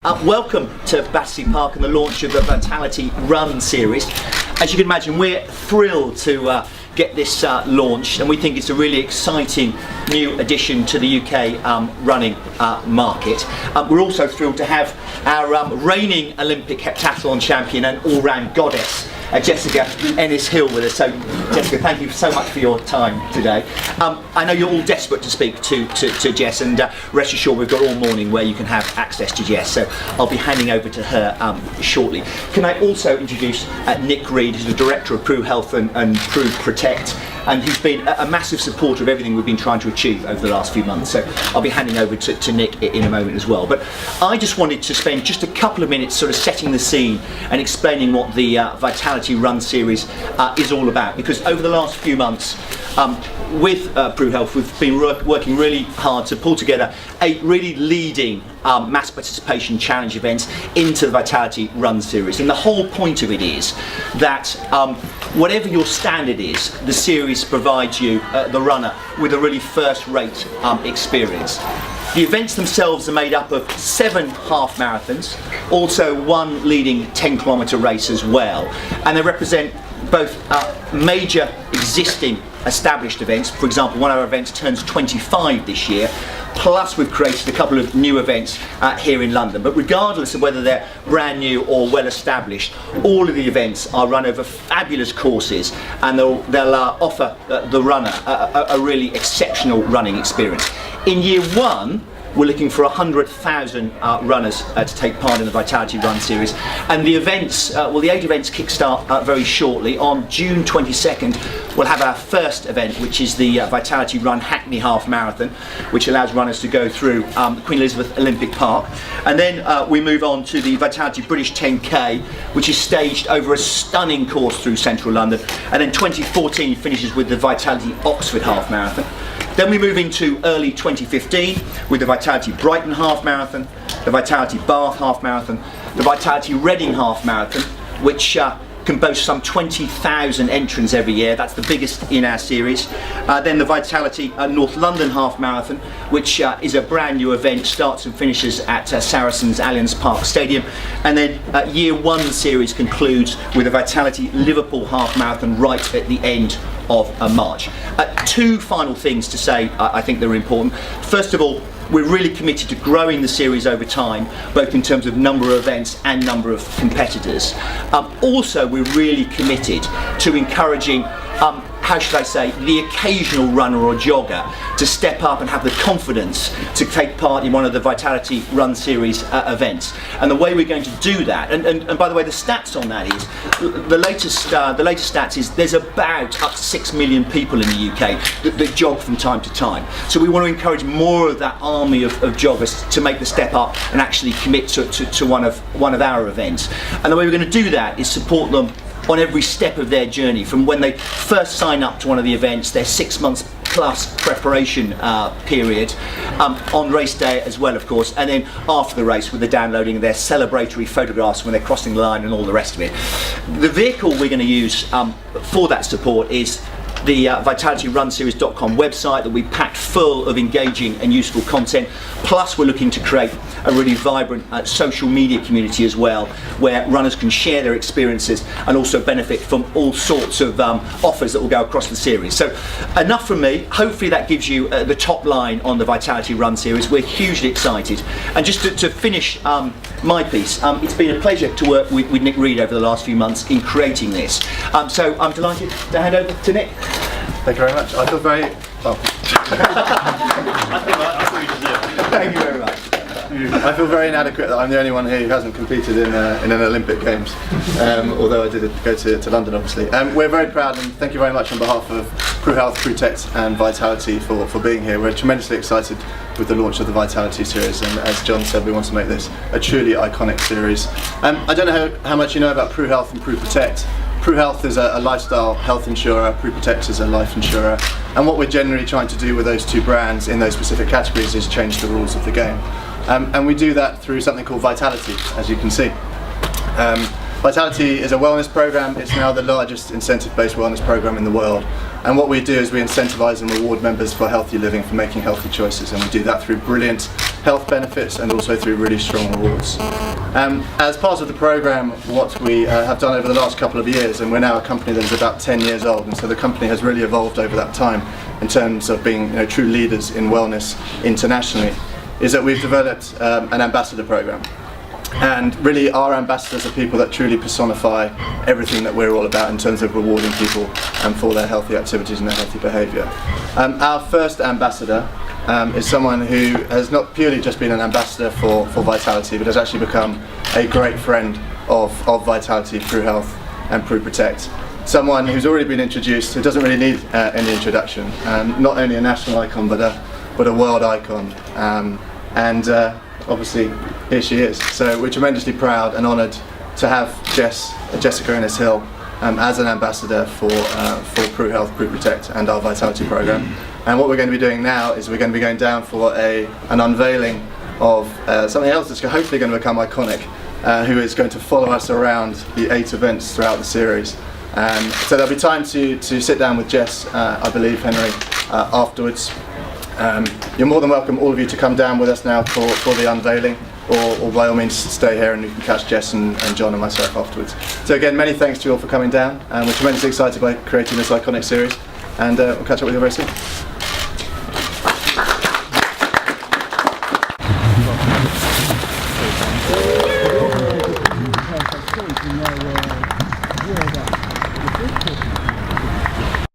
Welcome to Battersea Park and the launch of the Vitality Run series. As you can imagine, we're thrilled to get this launched, and we think it's a really exciting new addition to the UK running market. We're also thrilled to have our reigning Olympic heptathlon champion and all-round goddess, Jessica Ennis-Hill, with us. So, Jessica, thank you so much for your time today. I know you're all desperate to speak to Jess, and rest assured we've got all morning where you can have access to Jess, so I'll be handing over to her shortly. Can I also introduce Nick Reed, who's the Director of Pru Health and Pru Protect, and who's been a massive supporter of everything we've been trying to achieve over the last few months. So I'll be handing over to Nick in a moment as well. But I just wanted to spend just a couple of minutes sort of setting the scene and explaining what the Vitality Run series is all about, because over the last few months with Pru Health we've been working really hard to pull together a really leading mass participation challenge events into the Vitality Run series, and the whole point of it is that whatever your standard is, the series provides you, the runner, with a really first-rate experience. The events themselves are made up of 7 half marathons, also 1 leading 10-kilometre race as well, and they represent both major existing established events. For example, one of our events turns 25 this year, plus we've created a couple of new events here in London. But regardless of whether they're brand new or well established, all of the events are run over fabulous courses, and they'll offer the runner a really exceptional running experience. In year 1, we're looking for 100,000 runners to take part in the Vitality Run series, and the events, the 8 events kickstart very shortly. On June 22nd we'll have our first event, which is the Vitality Run Hackney Half Marathon, which allows runners to go through Queen Elizabeth Olympic Park, and then we move on to the Vitality British 10K, which is staged over a stunning course through central London, and then 2014 finishes with the Vitality Oxford Half Marathon. Then we move into early 2015 with the Vitality Brighton Half Marathon, the Vitality Bath Half Marathon, the Vitality Reading Half Marathon, which can boast some 20,000 entrants every year. That's the biggest in our series. Then the Vitality North London Half Marathon, which is a brand new event, starts and finishes at Saracens Allianz Park Stadium. And then year 1 series concludes with the Vitality Liverpool Half Marathon right at the end of March. 2 final things to say I think that are important. First of all, we're really committed to growing the series over time, both in terms of number of events and number of competitors. Also, we're really committed to encouraging how should I say, the occasional runner or jogger to step up and have the confidence to take part in one of the Vitality Run series events. And the way we're going to do that, and by the way, the stats on that is, the latest stats is there's about up to 6 million people in the UK that jog from time to time. So we want to encourage more of that army of joggers to make the step up and actually commit to one of our events. And the way we're going to do that is support them on every step of their journey, from when they first sign up to one of the events, their 6 months plus preparation period, on race day as well, of course, and then after the race with the downloading of their celebratory photographs when they're crossing the line and all the rest of it. The vehicle we're going to use for that support is the VitalityRunSeries.com website that we packed full of engaging and useful content. Plus, we're looking to create a really vibrant social media community as well, where runners can share their experiences and also benefit from all sorts of offers that will go across the series. So, enough from me. Hopefully that gives you the top line on the Vitality Run series. We're hugely excited. And just to finish my piece, it's been a pleasure to work with Nick Reed over the last few months in creating this. So I'm delighted to hand over to Nick. Thank you very much. I feel very well. Thank you very much. I feel very inadequate that I'm the only one here who hasn't competed in an Olympic Games, although I did go to London, obviously. We're very proud, and thank you very much on behalf of Pru Health, Protect and Vitality for being here. We're tremendously excited with the launch of the Vitality series, and as John said, we want to make this a truly iconic series. I don't know how much you know about Pru Health and Pru Protect. Pru Health is a lifestyle health insurer, Pru Protect is a life insurer, and what we're generally trying to do with those 2 brands in those specific categories is change the rules of the game. And we do that through something called Vitality, as you can see. Vitality is a wellness program. It's now the largest incentive-based wellness program in the world. And what we do is we incentivize and reward members for healthy living, for making healthy choices, and we do that through brilliant health benefits and also through really strong rewards. As part of the program, what we have done over the last couple of years, and we're now a company that is about 10 years old, and so the company has really evolved over that time in terms of being true leaders in wellness internationally, is that we've developed an ambassador program. And really our ambassadors are people that truly personify everything that we're all about in terms of rewarding people for their healthy activities and their healthy behaviour. Our first ambassador is someone who has not purely just been an ambassador for Vitality, but has actually become a great friend of Vitality, Pru Health and Pru Protect. Someone who's already been introduced, who doesn't really need any introduction. Not only a national icon, but a world icon. Obviously, here she is. So we're tremendously proud and honoured to have Jessica Innes-Hill as an ambassador for Pru Health, Pru Protect and our Vitality programme. And what we're going to be doing now is we're going to be going down for an unveiling of something else that's hopefully going to become iconic, who is going to follow us around the 8 events throughout the series. So there'll be time to sit down with Jess, I believe, Henry, afterwards. You're more than welcome, all of you, to come down with us now for the unveiling, or by all means stay here and you can catch Jess and John and myself afterwards. So again, many thanks to you all for coming down, and we're tremendously excited by creating this iconic series, and we'll catch up with you very soon.